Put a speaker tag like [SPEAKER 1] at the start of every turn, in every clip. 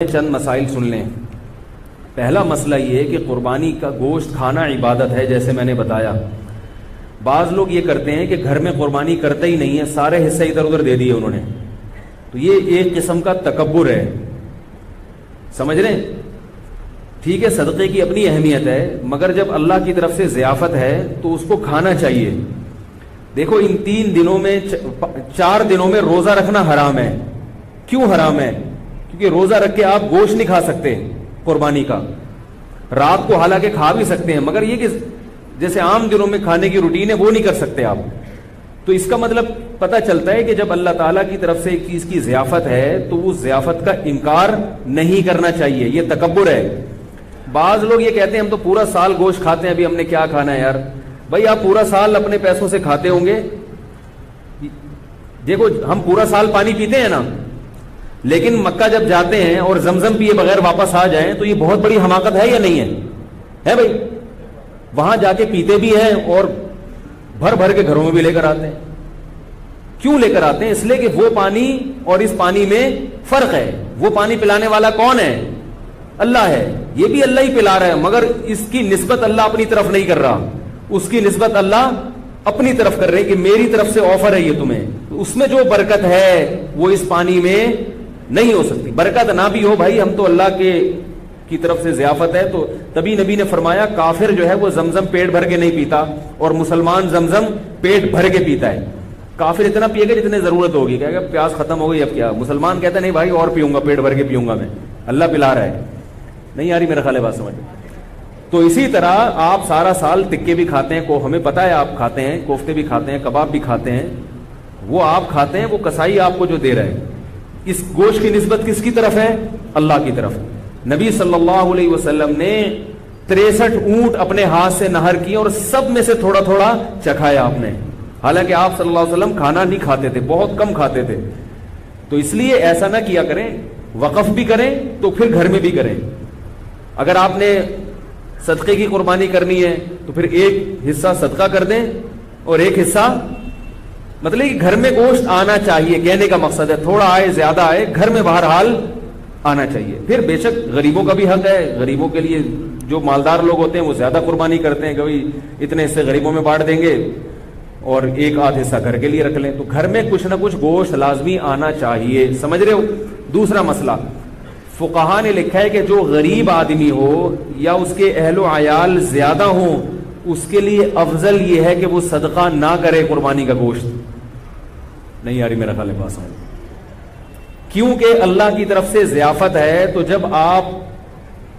[SPEAKER 1] چند مسائل سن لیں۔ پہلا مسئلہ یہ ہے کہ قربانی کا گوشت کھانا عبادت ہے، جیسے میں نے بتایا۔ بعض لوگ یہ کرتے ہیں کہ گھر میں قربانی کرتے ہی نہیں ہے، سارے حصے ادھر ادھر دے دیے انہوں نے، تو یہ ایک قسم کا تکبر ہے، سمجھ رہے ہیں؟ ٹھیک ہے، صدقے کی اپنی اہمیت ہے، مگر جب اللہ کی طرف سے ضیافت ہے تو اس کو کھانا چاہیے۔ دیکھو ان 3 دنوں میں 4 دنوں میں روزہ رکھنا حرام ہے۔ کیوں حرام ہے؟ کیونکہ روزہ رکھ کے آپ گوشت نہیں کھا سکتے قربانی کا، رات کو حالانکہ کھا بھی سکتے ہیں، مگر یہ کہ جیسے عام دنوں میں کھانے کی روٹین ہے وہ نہیں کر سکتے آپ۔ تو اس کا مطلب پتہ چلتا ہے کہ جب اللہ تعالیٰ کی طرف سے ایک چیز کی ضیافت ہے تو اس ضیافت کا انکار نہیں کرنا چاہیے، یہ تکبر ہے۔ بعض لوگ یہ کہتے ہیں ہم تو پورا سال گوشت کھاتے ہیں، ابھی ہم نے کیا کھانا ہے یار؟ بھائی آپ پورا سال اپنے پیسوں سے کھاتے ہوں گے، دیکھو ہم پورا سال پانی پیتے ہیں نا، لیکن مکہ جب جاتے ہیں اور زمزم پیے بغیر واپس آ جائیں تو یہ بہت بڑی حماقت ہے یا نہیں ہے؟ ہے بھائی، وہاں جا کے پیتے بھی ہیں اور بھر بھر کے گھروں میں بھی لے کر آتے ہیں۔ کیوں لے کر آتے ہیں؟ اس لیے کہ وہ پانی اور اس پانی میں فرق ہے۔ وہ پانی پلانے والا کون ہے؟ اللہ ہے، یہ بھی اللہ ہی پلا رہا ہے، مگر اس کی نسبت اللہ اپنی طرف نہیں کر رہا، اس کی نسبت اللہ اپنی طرف کر رہے کہ میری طرف سے آفر ہے یہ تمہیں، تو اس میں جو برکت ہے وہ اس پانی میں نہیں ہو سکتی۔ برکت نہ بھی ہو بھائی، ہم تو اللہ کی طرف سے ضیافت ہے، تو تبھی نبی نے فرمایا کافر جو ہے وہ زمزم پیٹ بھر کے نہیں پیتا اور مسلمان زمزم پیٹ بھر کے پیتا ہے۔ کافر اتنا پیے گا جتنے ضرورت ہوگی، کہے گا پیاس ختم ہو گئی اب کیا؟ مسلمان کہتا ہے نہیں بھائی اور پیوں گا، پیٹ بھر کے پیوں گا میں، اللہ پلا رہا ہے۔ نہیں آ رہی میرا خیال ہے بات سمجھ؟ تو اسی طرح آپ سارا سال تکے بھی کھاتے ہیں، کو ہمیں پتا ہے آپ کھاتے ہیں، کوفتے بھی کھاتے ہیں، کباب بھی کھاتے ہیں، وہ آپ کھاتے ہیں، وہ کسائی آپ کو جو دے رہا ہے، اس گوشت کی نسبت کس کی طرف ہے؟ اللہ کی طرف۔ نبی صلی اللہ علیہ وسلم نے 63 اونٹ اپنے ہاتھ سے نہر کیے اور سب میں سے تھوڑا تھوڑا چکھایا آپ نے، حالانکہ آپ صلی اللہ علیہ وسلم کھانا نہیں کھاتے تھے، بہت کم کھاتے تھے۔ تو اس لیے ایسا نہ کیا کریں، وقف بھی کریں تو پھر گھر میں بھی کریں۔ اگر آپ نے صدقے کی قربانی کرنی ہے تو پھر ایک حصہ صدقہ کر دیں اور ایک حصہ، مطلب کہ گھر میں گوشت آنا چاہیے، کہنے کا مقصد ہے تھوڑا آئے زیادہ آئے، گھر میں بہرحال آنا چاہیے۔ پھر بے شک غریبوں کا بھی حق ہے، غریبوں کے لیے جو مالدار لوگ ہوتے ہیں وہ زیادہ قربانی کرتے ہیں کہ بھائی اتنے حصے غریبوں میں بانٹ دیں گے اور ایک آدھ حصہ گھر کے لیے رکھ لیں، تو گھر میں کچھ نہ کچھ گوشت لازمی آنا چاہیے، سمجھ رہے ہو؟ دوسرا مسئلہ، فقہا نے لکھا ہے کہ جو غریب آدمی ہو یا اس کے اہل و عیال زیادہ ہوں، اس کے لیے افضل یہ ہے کہ وہ صدقہ نہ کرے قربانی کا گوشت۔ نہیں آ رہی میرا خیال ہے بات سمجھ؟ کیونکہ اللہ کی طرف سے ضیافت ہے، تو جب آپ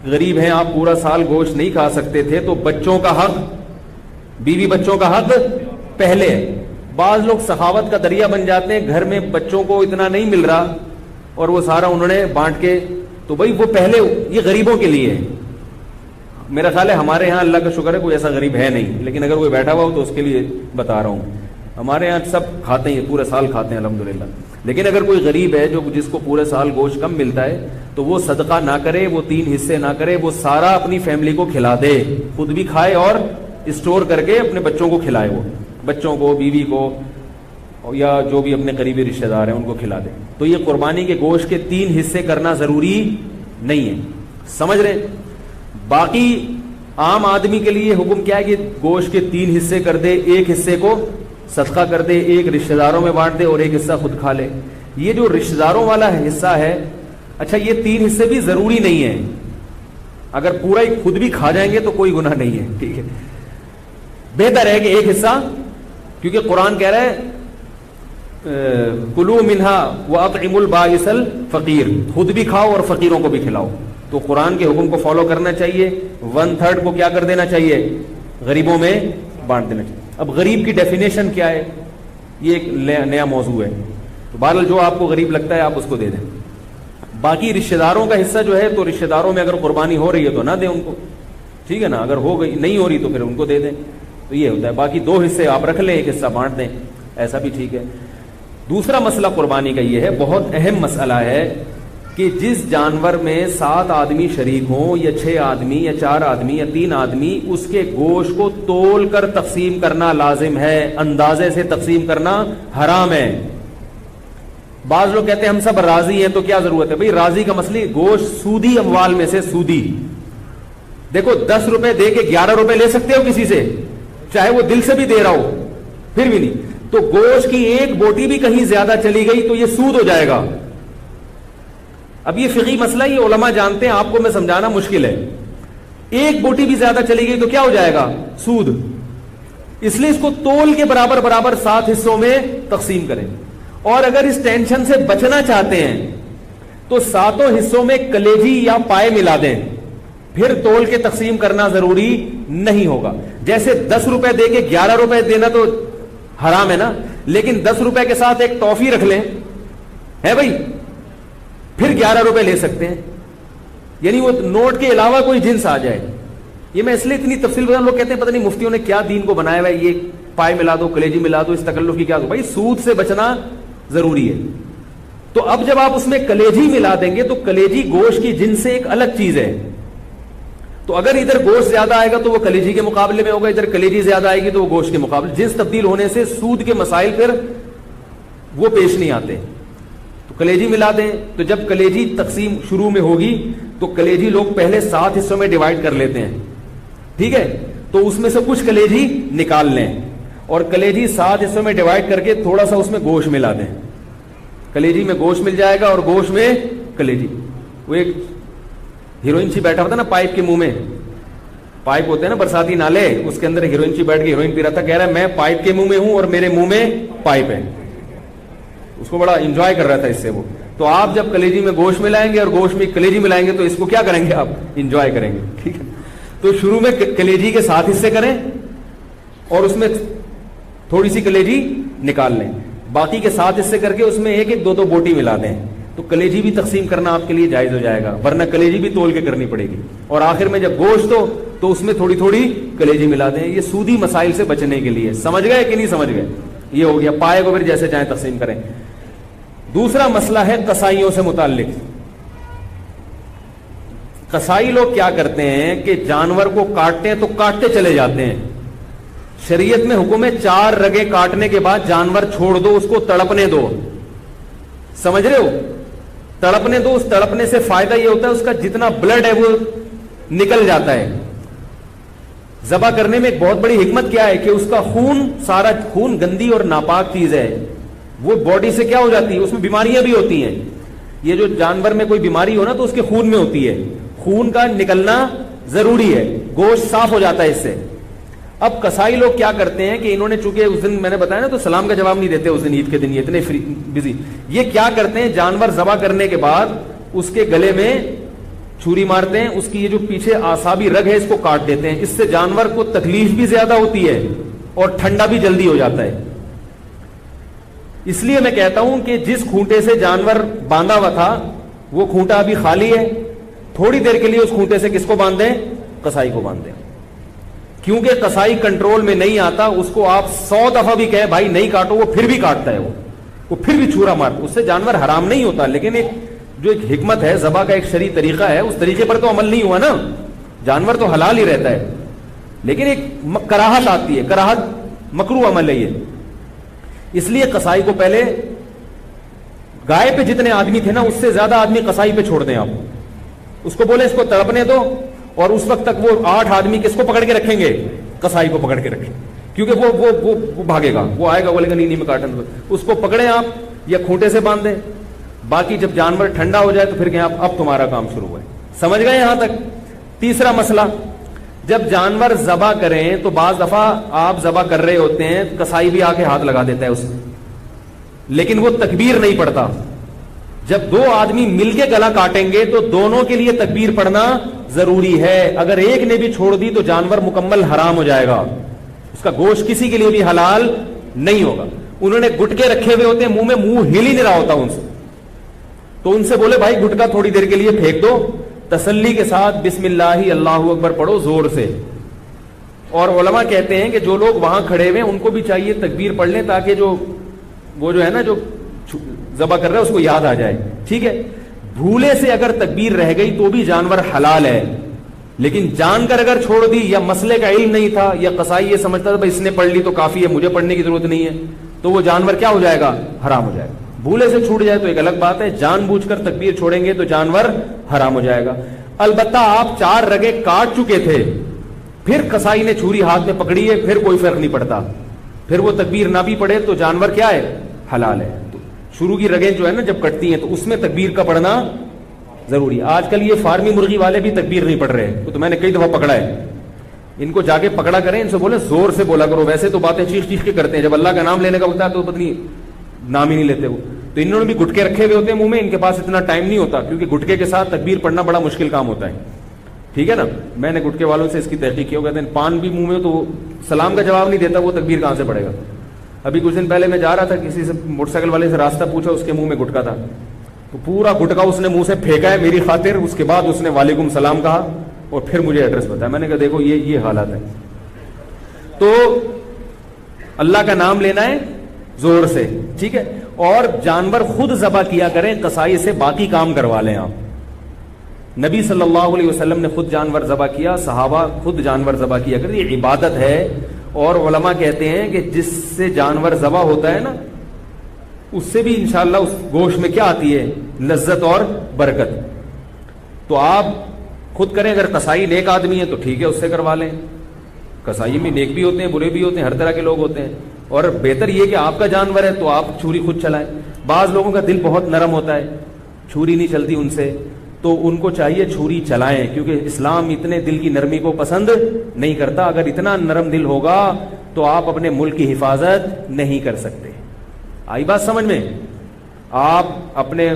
[SPEAKER 1] غریب ہیں، آپ پورا سال گوشت نہیں کھا سکتے تھے، تو بچوں کا حق، بیوی بچوں کا حق پہلے۔ بعض لوگ سخاوت کا دریا بن جاتے ہیں، گھر میں بچوں کو اتنا نہیں مل رہا اور وہ سارا انہوں نے بانٹ کے، تو بھائی وہ پہلے یہ غریبوں کے لیے ہے۔ میرا خیال ہے ہمارے ہاں اللہ کا شکر ہے کوئی ایسا غریب ہے نہیں، لیکن اگر کوئی بیٹھا ہوا ہو تو اس کے لیے بتا رہا ہوں۔ ہمارے ہاں سب کھاتے ہیں، پورے سال کھاتے ہیں الحمدللہ، لیکن اگر کوئی غریب ہے جس کو پورے سال گوشت کم ملتا ہے تو وہ صدقہ نہ کرے، وہ 3 حصے نہ کرے، وہ سارا اپنی فیملی کو کھلا دے، خود بھی کھائے اور اسٹور کر کے اپنے بچوں کو کھلائے، وہ بچوں کو، بیوی کو، یا جو بھی اپنے قریبی رشتہ دار ہیں ان کو کھلا دے۔ تو یہ قربانی کے گوشت کے 3 حصے کرنا ضروری نہیں ہے، سمجھ رہے؟ باقی عام آدمی کے لیے حکم کیا ہے کہ گوشت کے 3 حصے کر دے، ایک حصے کو صدقہ کر دے، ایک رشتہ داروں میں بانٹ دے اور ایک حصہ خود کھا لے۔ یہ جو رشتہ داروں والا حصہ ہے، اچھا یہ 3 حصے بھی ضروری نہیں ہے، اگر پورا ہی خود بھی کھا جائیں گے تو کوئی گناہ نہیں ہے، ٹھیک ہے؟ بہتر ہے کہ ایک حصہ، کیونکہ قرآن کہہ رہا ہے کلوا منہا واطعموا البائس الفقیر، خود بھی کھاؤ اور فقیروں کو بھی کھلاؤ۔ تو قرآن کے حکم کو فالو کرنا چاہیے، 1/3 کو کیا کر دینا چاہیے؟ غریبوں میں بانٹ دینا چاہیے۔ اب غریب کی ڈیفینیشن کیا ہے؟ یہ ایک نیا موضوع ہے، تو بہرحال جو آپ کو غریب لگتا ہے آپ اس کو دے دیں۔ باقی رشتہ داروں کا حصہ جو ہے، تو رشتہ داروں میں اگر قربانی ہو رہی ہے تو نہ دیں ان کو، ٹھیک ہے نا؟ اگر ہو گئی نہیں ہو رہی تو پھر ان کو دے دیں، تو یہ ہوتا ہے۔ باقی 2 حصے آپ رکھ لیں، ایک حصہ بانٹ دیں، ایسا بھی ٹھیک ہے۔ دوسرا مسئلہ قربانی کا یہ ہے، بہت اہم مسئلہ ہے، کہ جس جانور میں 7 آدمی شریک ہوں یا 6 آدمی یا 4 آدمی یا 3 آدمی، اس کے گوشت کو تول کر تقسیم کرنا لازم ہے، اندازے سے تقسیم کرنا حرام ہے۔ بعض لوگ کہتے ہیں ہم سب راضی ہیں تو کیا ضرورت ہے؟ بھائی راضی کا مسئلہ گوشت سودی اموال میں سے سودی، دیکھو 10 روپے دے کے 11 روپے لے سکتے ہو کسی سے، چاہے وہ دل سے بھی دے رہا ہو، پھر بھی نہیں. تو گوشت کی ایک بوٹی بھی کہیں زیادہ چلی گئی تو یہ سود ہو جائے گا. اب یہ فقہی مسئلہ یہ علماء جانتے ہیں، آپ کو میں سمجھانا مشکل ہے. ایک بوٹی بھی زیادہ چلی گئی تو کیا ہو جائے گا؟ سود. اس لیے اس کو تول کے برابر برابر 7 حصوں میں تقسیم کریں. اور اگر اس ٹینشن سے بچنا چاہتے ہیں تو 7 حصوں میں کلیجی یا پائے ملا دیں، پھر تول کے تقسیم کرنا ضروری نہیں ہوگا. جیسے 10 روپے دے کے 11 روپے دینا تو حرام ہے نا، لیکن 10 روپے کے ساتھ ایک ٹافی رکھ لیں ہے بھائی، پھر 11 روپے لے سکتے ہیں. یعنی وہ نوٹ کے علاوہ کوئی جنس آ جائے. یہ میں اس لیے اتنی تفصیل بتا، لوگ کہتے ہیں پتہ نہیں مفتیوں نے کیا دین کو بنایا ہوا ہے، یہ پائے ملا دو کلیجی ملا دو، اس تکلف کی کیا دو. بھائی سود سے بچنا ضروری ہے. تو اب جب آپ اس میں کلیجی ملا دیں گے تو کلیجی گوشت کی جنس سے ایک الگ چیز ہے. تو اگر ادھر گوشت زیادہ آئے گا تو وہ کلیجی کے مقابلے میں ہوگا، ادھر کلیجی زیادہ آئے گی تو وہ گوشت کے مقابلے. جنس تبدیل ہونے سے سود کے مسائل پھر وہ پیش نہیں آتے. تو کلیجی ملا دیں. تو جب کلیجی تقسیم شروع میں ہوگی تو کلیجی لوگ پہلے 7 حصوں میں ڈیوائڈ کر لیتے ہیں، ٹھیک ہے. تو اس میں سے کچھ کلیجی نکال لیں اور کلیجی 7 حصوں میں ڈیوائڈ کر کے تھوڑا سا اس میں گوشت ملا دیں. کلیجی میں گوشت مل جائے گا اور گوشت میں کلیجی. وہ ایک ہیروئن سی بیٹھا ہوتا نا پائپ کے منہ میں، پائپ ہوتے ہیں نا برساتی نالے، اس کے اندر ہیروئن سی بیٹھ کے ہیروئن پی رہا تھا، کہہ رہا ہے میں پائپ کے منہ میں ہوں اور میرے منہ میں پائپ ہے. اس کو بڑا انجوائے کر رہا تھا اس سے وہ. تو آپ جب کلیجی میں گوشت ملائیں گے اور گوشت میں کلیجی ملائیں گے تو اس کو کیا کریں گے؟ آپ انجوائے کریں گے، ٹھیک ہے. تو شروع میں کلیجی کے 7 حصے کریں اور اس میں تھوڑی سی کلیجی نکال لیں، باقی کے 7 حصے کر کے اس میں 1-1 2-2 بوٹی ملا دیں. تو کلیجی بھی تقسیم کرنا آپ کے لیے جائز ہو جائے گا، ورنہ کلیجی بھی تول کے کرنی پڑے گی. اور آخر میں جب گوشت ہو تو اس میں تھوڑی تھوڑی کلیجی ملا دیں. یہ سودی مسائل سے بچنے کے لیے. سمجھ گئے کہ نہیں سمجھ گئے؟ یہ ہو گیا. پائے کو پھر جیسے چاہیں تقسیم کریں. دوسرا مسئلہ ہے قصائیوں سے متعلق. قصائی لوگ کیا کرتے ہیں کہ جانور کو کاٹتے ہیں تو کاٹتے چلے جاتے ہیں. شریعت میں حکم ہے 4 رگیں کاٹنے کے بعد جانور چھوڑ دو، اس کو تڑپنے دو. سمجھ رہے ہو؟ تڑپنے دو. اس تڑپنے سے فائدہ یہ ہوتا ہے اس کا جتنا بلڈ ہے وہ نکل جاتا ہے. ذبح کرنے میں ایک بہت بڑی حکمت کیا ہے کہ اس کا خون، سارا خون گندی اور ناپاک چیز ہے، وہ باڈی سے کیا ہو جاتی ہے، اس میں بیماریاں بھی ہوتی ہیں. یہ جو جانور میں کوئی بیماری ہو نا تو اس کے خون میں ہوتی ہے، خون کا نکلنا ضروری ہے، گوشت صاف ہو جاتا ہے اس سے. اب قصائی لوگ کیا کرتے ہیں کہ انہوں نے چونکہ اس دن میں نے بتایا نا تو سلام کا جواب نہیں دیتے اس دن، عید کے دن یہ اتنے بزی. یہ کیا کرتے ہیں، جانور ذبح کرنے کے بعد اس کے گلے میں چھری مارتے ہیں، اس کی یہ جو پیچھے اعصابی رگ ہے اس کو کاٹ دیتے ہیں. اس سے جانور کو تکلیف بھی زیادہ ہوتی ہے اور ٹھنڈا بھی جلدی ہو جاتا ہے. اس لیے میں کہتا ہوں کہ جس کھونٹے سے جانور باندھا ہوا تھا وہ کھونٹا ابھی خالی ہے، تھوڑی دیر کے لیے اس کھونٹے سے کس کو باندھ دیں؟ قصائی کو باندھ دیں. کیونکہ قصائی کنٹرول میں نہیں آتا، اس کو آپ 100 دفعہ بھی کہیں بھائی نہیں کاٹو وہ پھر بھی کاٹتا ہے، وہ پھر بھی چھورا مارتا. اس سے جانور حرام نہیں ہوتا، لیکن ایک جو ایک حکمت ہے، ذبح کا ایک شرعی طریقہ ہے، اس طریقے پر تو عمل نہیں ہوا نا. جانور تو حلال ہی رہتا ہے لیکن ایک کراہت آتی ہے، کراہت مکروہ عمل ہے یہ. اس لیے قصائی کو پہلے گائے پہ جتنے آدمی تھے نا اس سے زیادہ آدمی قصائی پہ چھوڑ دیں. آپ اس کو بولیں اس کو تڑپنے دو اور اس وقت تک وہ 8 آدمی کس کو پکڑ کے رکھیں گے؟ قصائی کو پکڑ کے رکھیں. کیونکہ وہ بھاگے گا، وہ آئے گا بولے گا نہیں میں کاٹن دو. اس کو پکڑیں آپ یا کھوٹے سے باندھ دیں. باقی جب جانور ٹھنڈا ہو جائے تو پھر کہیں آپ اب تمہارا کام شروع ہے. سمجھ گئے یہاں تک؟ تیسرا مسئلہ، جب جانور ذبح کریں تو بعض دفعہ آپ ذبح کر رہے ہوتے ہیں، قصائی بھی آ کے ہاتھ لگا دیتا ہے اس میں، لیکن وہ تکبیر نہیں پڑتا. جب 2 آدمی مل کے گلا کاٹیں گے تو دونوں کے لیے تکبیر پڑھنا ضروری ہے. اگر ایک نے بھی چھوڑ دی تو جانور مکمل حرام ہو جائے گا، اس کا گوشت کسی کے لیے بھی حلال نہیں ہوگا. انہوں نے گٹکے رکھے ہوئے ہوتے ہیں، منہ میں منہ ہل ہی نہیں رہا ہوتا ان سے، تو ان سے بولے بھائی گٹکا تھوڑی دیر کے لیے پھینک دو، تسلی کے ساتھ بسم اللہ اللہ اکبر پڑھو زور سے. اور علماء کہتے ہیں کہ جو لوگ وہاں کھڑے ہوئے ان کو بھی چاہیے تکبیر پڑھ لیں تاکہ وہ جو ہے نا جو ذبح کر رہا ہے اس کو یاد آ جائے. ٹھیک ہے، بھولے سے اگر تکبیر رہ گئی تو بھی جانور حلال ہے، لیکن جان کر اگر چھوڑ دی یا مسئلے کا علم نہیں تھا یا قصائی یہ سمجھتا تھا بھائی اس نے پڑھ لی تو کافی ہے مجھے پڑھنے کی ضرورت نہیں ہے، تو وہ جانور کیا ہو جائے گا؟ حرام ہو جائے گا. بھولے سے چھوٹ جائے تو ایک الگ بات ہے, جان بوجھ کر تکبیر چھوڑیں گے تو جانور حرام ہو جائے گا. البتہ آپ 4 رگیں کاٹ چکے تھے, پھر قصائی نے چھری ہاتھ میں پکڑی ہے, پھر کوئی فرق نہیں پڑتا, پھر وہ تکبیر نہ بھی پڑے تو جانور کیا ہے, حلال ہے. تو شروع کی رگیں جو ہے نا جب کٹتی ہیں تو اس میں تکبیر کا پڑھنا ضروری. آج کل یہ فارمی مرغی والے بھی تکبیر نہیں پڑھ رہے, تو میں نے کئی دفعہ پکڑا ہے, ان کو جا کے پکڑا کریں, ان سے بولے زور سے بولا کرو. ویسے تو باتیں چیخ چیخ کے کرتے ہیں, جب اللہ کا نام لینے کا وقت ہے تو پتہ نہیں نام ہی نہیں لیتے وہ. تو انہوں نے بھی گٹکے رکھے ہوئے ہوتے ہیں منہ میں, ان کے پاس اتنا ٹائم نہیں ہوتا کیونکہ گٹکے کے ساتھ تکبیر پڑھنا بڑا مشکل کام ہوتا ہے. ٹھیک ہے نا, میں نے گٹکے والوں سے اس کی تحقیق کی, ہو کہتے ہیں پان بھی منہ میں تو سلام کا جواب نہیں دیتا, وہ تکبیر کہاں سے پڑے گا. ابھی کچھ دن پہلے میں جا رہا تھا, کسی سے موٹر سائیکل والے سے راستہ پوچھا, اس کے منہ میں گٹکا تھا, تو پورا گٹکا اس نے منہ سے پھینکا ہے میری خاطر. اس کے بعد اس نے وعلیکم السلام کہا اور پھر مجھے ایڈریس بتایا. میں نے کہا دیکھو یہ حالات ہے. تو اللہ کا نام لینا ہے زور سے, ٹھیک ہے, اور جانور خود ذبح کیا کریں, قصائی سے باقی کام کروا لیں آپ. نبی صلی اللہ علیہ وسلم نے خود جانور ذبح کیا, صحابہ خود جانور ذبح کیا کریں, یہ عبادت ہے. اور علماء کہتے ہیں کہ جس سے جانور ذبح ہوتا ہے نا, اس سے بھی انشاءاللہ اس گوشت میں کیا آتی ہے, لذت اور برکت. تو آپ خود کریں, اگر قصائی نیک آدمی ہے تو ٹھیک ہے, اس سے کروا لیں. قصائی میں نیک بھی ہوتے ہیں, برے بھی ہوتے ہیں, ہر طرح کے لوگ ہوتے ہیں. اور بہتر یہ کہ آپ کا جانور ہے تو آپ چھری خود چلائیں. بعض لوگوں کا دل بہت نرم ہوتا ہے, چھری نہیں چلتی ان سے, تو ان کو چاہیے چھری چلائیں, کیونکہ اسلام اتنے دل کی نرمی کو پسند نہیں کرتا. اگر اتنا نرم دل ہوگا تو آپ اپنے ملک کی حفاظت نہیں کر سکتے. آئی بات سمجھ میں؟ آپ اپنے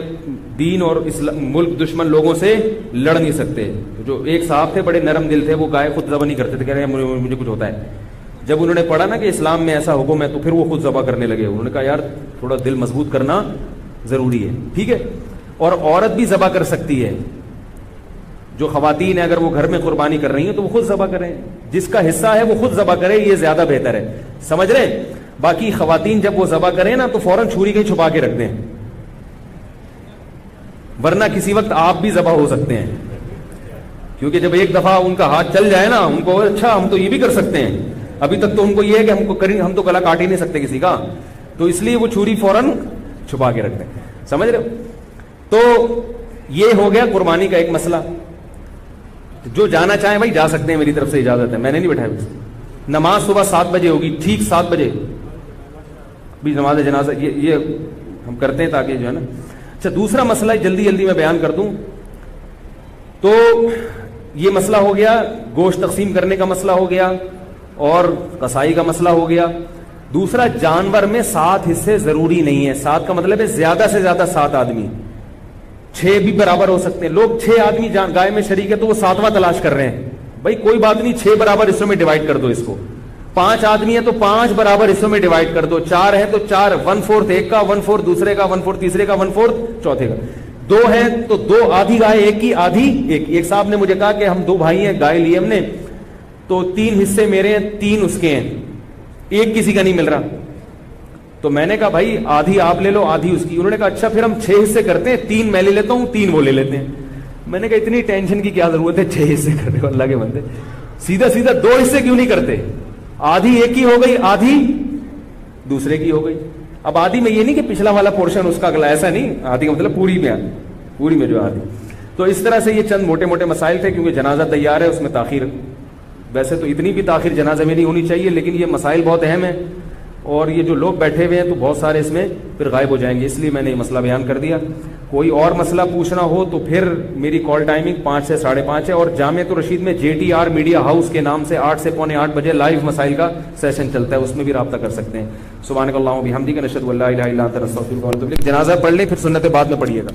[SPEAKER 1] دین اور ملک دشمن لوگوں سے لڑ نہیں سکتے. جو ایک صاحب تھے بڑے نرم دل تھے, وہ گائے خود ذبح نہیں کرتے تھے, کہہ رہے ہیں مجھے کچھ ہوتا ہے. جب انہوں نے پڑھا نا کہ اسلام میں ایسا حکم ہے تو پھر وہ خود ذبح کرنے لگے. انہوں نے کہا یار تھوڑا دل مضبوط کرنا ضروری ہے, ٹھیک ہے. اور عورت بھی ذبح کر سکتی ہے, جو خواتین ہیں اگر وہ گھر میں قربانی کر رہی ہیں تو وہ خود ذبح کریں, جس کا حصہ ہے وہ خود ذبح کرے, یہ زیادہ بہتر ہے. سمجھ رہے؟ باقی خواتین جب وہ ذبح کریں نا تو فوراً چھری کہیں چھپا کے رکھ دیں, ورنہ کسی وقت آپ بھی ذبح ہو سکتے ہیں. کیونکہ جب ایک دفعہ ان کا ہاتھ چل جائے نا, ان کو اچھا ہم تو یہ بھی کر سکتے ہیں, ابھی تک تو ان کو یہ ہے کہ ہم تو گلا کاٹ ہی نہیں سکتے کسی کا, تو اس لیے وہ چھری فوراً چھپا کے رکھ دیں. سمجھ رہے ہو؟ تو یہ ہو گیا قربانی کا ایک مسئلہ. جو جانا چاہیں بھائی جا سکتے ہیں, میری طرف سے اجازت ہے, میں نے نہیں بٹھایا. نماز صبح 7 بجے ہوگی, ٹھیک 7 بجے بھی نماز جنازہ یہ ہم کرتے ہیں تاکہ جو ہے نا. اچھا دوسرا مسئلہ جلدی جلدی میں بیان کر دوں. تو یہ مسئلہ ہو گیا, گوشت تقسیم کرنے کا مسئلہ ہو گیا, اور قصائی کا مسئلہ ہو گیا. دوسرا, جانور میں 7 حصے ضروری نہیں ہے. 7 کا مطلب ہے زیادہ سے زیادہ 7 آدمی, 6 بھی برابر ہو سکتے ہیں. لوگ 6 آدمی گائے میں شریک ہے تو وہ 7واں تلاش کر رہے ہیں. بھائی کوئی بات نہیں, 6 برابر حصوں میں ڈیوائڈ کر دو اس کو. 5 آدمی ہے تو 5 برابر حصوں میں ڈیوائڈ کر دو. 4 ہے تو 4, 1/4 ایک کا, 1/4 دوسرے کا, 1/4 تیسرے کا, 1/4 چوتھے کا. 2 ہے تو 2, آدھی گائے ایک کی, آدھی ایک. ایک صاحب نے مجھے کہا کہ ہم 2 بھائی ہیں, گائے لی ہم نے, تو 3 حصے میرے ہیں, 3 اس کے ہیں, ایک کسی کا نہیں مل رہا. تو میں نے کہا بھائی آدھی آپ لے لو, آدھی اس کی. انہوں نے کہا اچھا پھر ہم 6 حصے کرتے ہیں, 3 میں لے لیتا ہوں, 3 وہ لے لیتے ہیں. میں نے کہا اتنی ٹینشن کی کیا ضرورت ہے 6 حصے کرنے کو, اللہ کے بندے. سیدھا سیدھا 2 حصے کیوں نہیں کرتے؟ آدھی ایک کی ہو گئی, آدھی دوسرے کی ہو گئی. اب آدھی میں یہ نہیں کہ پچھلا والا پورشن اس کا اگلا, ایسا نہیں. آدھی کا مطلب پوری میں جو آدھی. تو اس طرح سے یہ چند موٹے موٹے مسائل تھے, کیونکہ جنازہ تیار ہے, اس میں تاخیر, ویسے تو اتنی بھی تاخیر جنازے میں نہیں ہونی چاہیے, لیکن یہ مسائل بہت اہم ہیں, اور یہ جو لوگ بیٹھے ہوئے ہیں تو بہت سارے اس میں پھر غائب ہو جائیں گے, اس لیے میں نے یہ مسئلہ بیان کر دیا. کوئی اور مسئلہ پوچھنا ہو تو پھر میری کال ٹائمنگ 5 سے 5:30 ہے, اور جامعۃ الرشید میں JTR میڈیا ہاؤس کے نام سے 8 سے 7:45 بجے لائیو مسائل کا سیشن چلتا ہے, اس میں بھی رابطہ کر سکتے ہیں. سبحانک اللہم و بحمدک, نشہد ان لا الہ الا انت, نستغفرک ونتوب الیک. جنازہ پڑھ لیں, پھر سنت بعد میں پڑھیے گا.